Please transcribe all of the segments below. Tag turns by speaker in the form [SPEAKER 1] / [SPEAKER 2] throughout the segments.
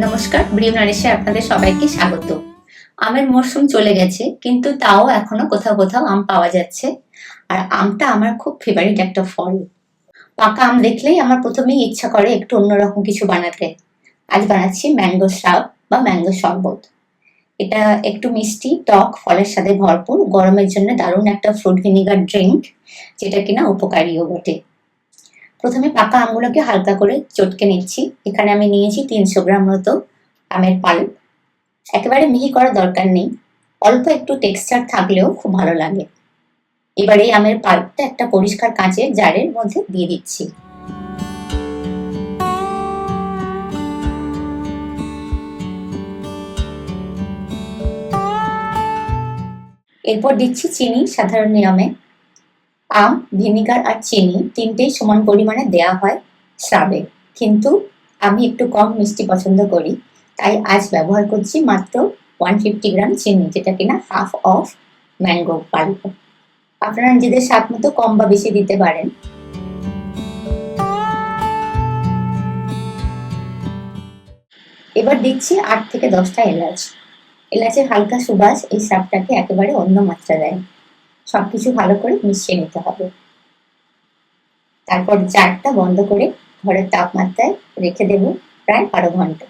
[SPEAKER 1] নমস্কার, ব্রিউ নারিশে আপনাদের সবাইকে স্বাগত। আমের মরশুম চলে গেছে, কিন্তু তাও এখনো কোথাও কোথাও আম পাওয়া যাচ্ছে। আর আমটা আমার খুব ফেভারিট একটা ফল। পাকা আম দেখলেই আমার প্রথমেই ইচ্ছা করে একটু অন্যরকম কিছু বানাতে। আজ বানাচ্ছি ম্যাঙ্গো শ্রাব বা ম্যাঙ্গো শরবত। এটা একটু মিষ্টি টক ফলের সাথে ভরপুর, গরমের জন্য দারুণ একটা ফ্রুট ভিনিগার ড্রিঙ্ক, যেটা কিনা উপকারীও বটে। প্রথমে পাকা আমগুলোকে হালকা করে চটকে নিচ্ছি। এখানে আমি নিয়েছি 300 গ্রাম মতো আমের পাল্প। একেবারে মিহি করার দরকার নেই, অল্প একটু টেক্সচার থাকলেও খুব ভালো লাগে। এবার এই আমের পাল্পটা একটা পরিষ্কার কাঁচের জারের মধ্যে দিয়ে দিচ্ছি। এরপর দিচ্ছি চিনি সাধারণ নিয়মে। আম, ভিনিগার আর চিনি তিনটেই সমান পরিমাণে দেয়া হয় শ্রাবে, কিন্তু আমি একটু কম মিষ্টি পছন্দ করি, তাই আজ ব্যবহার করছি মাত্র 150 গ্রাম চিনি, যেটা কিনা হাফ অফ ম্যাঙ্গো পাল্প। আপনারা নিজেদের স্বাদ মতো কম বা বেশি দিতে পারেন। এবার দিচ্ছি 8 থেকে 10টা এলাচ। এলাচের হালকা সুবাস এই স্বাদটাকে একেবারে অন্য মাত্রা দেয়। সবকিছু ভালো করে মিশিয়ে নিতে হবে। তারপর জারটা বন্ধ করে ঘরের তাপমাত্রায় রেখে দেব প্রায় 12 ঘন্টা।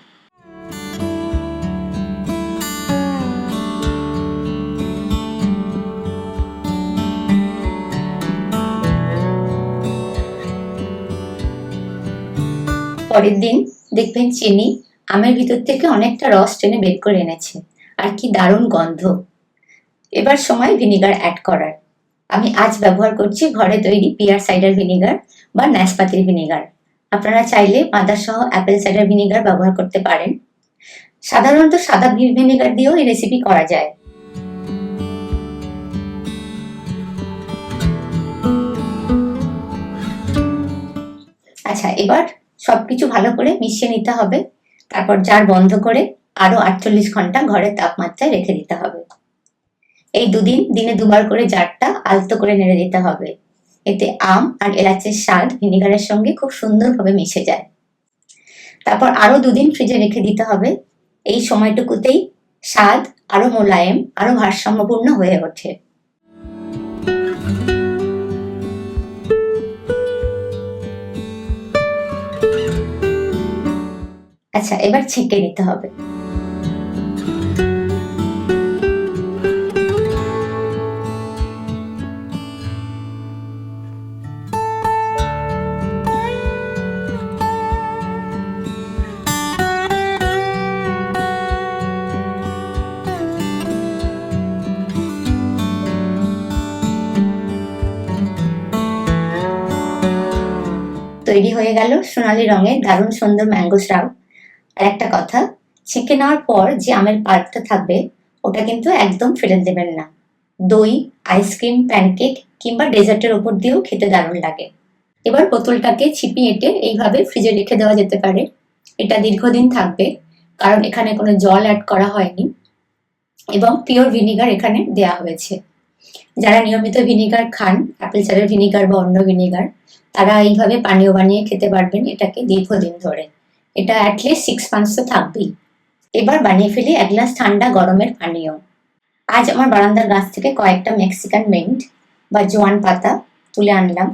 [SPEAKER 1] পরের দিন দেখবেন চিনি আমের ভিতর থেকে অনেকটা রস টেনে বের করে এনেছে, আর কি দারুণ গন্ধ। এবার সময় ভিনিগার অ্যাড করার। আমি আজ ব্যবহার করছি ঘরে তৈরি পিয়ার সাইডার ভিনিগার বা নাশপাতির ভিনিগার। আপনারা চাইলে মাদার সহ অ্যাপেল সাইডার ভিনিগার ব্যবহার করতে পারেন। সাধারণত সাদা ভিনেগার দিয়েও এই রেসিপি করা যায়। আচ্ছা, এবার সবকিছু ভালো করে মিশিয়ে নিতে হবে। তারপর জার বন্ধ করে আরো 48 ঘন্টা ঘরের তাপমাত্রায় রেখে দিতে হবে। এই দুদিন দিনে দুবার করে জারটা আলতো করে নেড়ে দিতে হবে। এতে আম আর এলাচের স্বাদ ভিনেগারের সঙ্গে খুব সুন্দরভাবে মিশে যায়। তারপর আরো দুদিন ফ্রিজে রেখে দিতে হবে। এই সময়টুকুতেই স্বাদ আরো মোলায়েম, আরো ভারসাম্যপূর্ণ হয়ে ওঠে। আচ্ছা, এবার ছেঁকে নিতে হবে। তৈরি হয়ে গেল সোনালী রঙের দারুণ সুন্দর ম্যাঙ্গো শ্রাব। আর একটা কথা, ছেঁকে নেওয়ার পর যে আমের পাল্পটা থাকবে ওটা কিন্তু একদম ফেলে দেবেন না। দই, আইসক্রিম, প্যানকেক কিংবা ডেজার্টের ওপর দিয়েও খেতে দারুণ লাগে। এবার বোতলটাকে ছিপি এঁটে এইভাবে ফ্রিজে রেখে দেওয়া যেতে পারে। এটা দীর্ঘদিন থাকবে, কারণ এখানে কোনো জল অ্যাড করা হয়নি এবং পিওর ভিনিগার এখানে দেয়া হয়েছে। যারা নিয়মিত ভিনিগার খান, অ্যাপেল সাইডার ভিনিগার বা অন্য ভিনিগার, তারা এইভাবে পানীয় বানিয়ে খেতে পারবেন এটাকে দীর্ঘদিন ধরে। এটা অ্যাটলিস্ট 6 মান্থস তো থাকবেই। এবার বানিয়ে ফেলি 1 গ্লাস ঠান্ডা গরমের পানীয়। আজ আমার বারান্দার গাছ থেকে কয়েকটা মেক্সিকান মিন্ট বা জোয়ান পাতা তুলে আনলাম।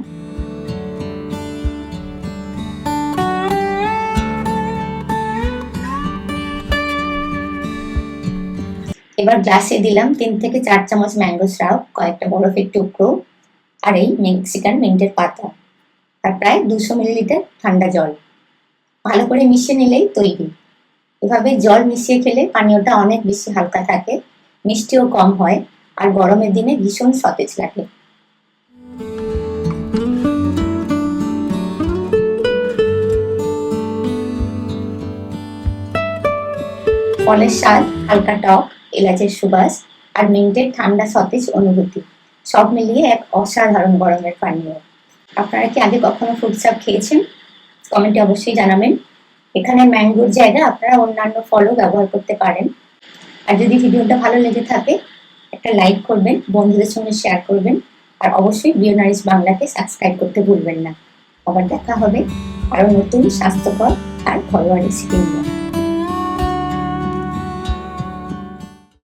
[SPEAKER 1] এবার গ্লাসে দিলাম 3 থেকে 4 চামচ ম্যাঙ্গো শ্রাব, কয়েকটা বরফের টুকরো আর এই মেক্সিকান মিন্টের পাতা, আর প্রায় 200 মিলিলিটার ঠান্ডা জল। ভালো করে মিশিয়ে নিলেই তৈরি। এভাবে জল মিশিয়ে খেলে পানীয়টা অনেক বেশি হালকা থাকে, মিষ্টিও কম হয়, আর গরমের দিনে ভীষণ সতেজ লাগে। ফলের স্বাদ, হালকা টক, এলাচের সুবাস আর মিন্টের ঠান্ডা সতেজ অনুভূতি, সব মিলিয়ে এক অসাধারণ গরমের পানীয়। আপনারা কি আগে কখনো ফ্রুট শ্রাব খেয়েছেন? কমেন্টে অবশ্যই জানাবেন। এখানে ম্যাঙ্গোর জায়গায় আপনারা অন্যান্য ফলও ব্যবহার করতে পারেন। আর যদি ভিডিওটা ভালো লেগে থাকে, একটা লাইক করবেন, বন্ধুদের সঙ্গে শেয়ার করবেন, আর অবশ্যই ব্রিউ নারিশ বাংলাকে সাবস্ক্রাইব করতে ভুলবেন না। আবার দেখা হবে আরো নতুন স্বাস্থ্যকর আর ঘরোয়া রেসিপি নিয়ে।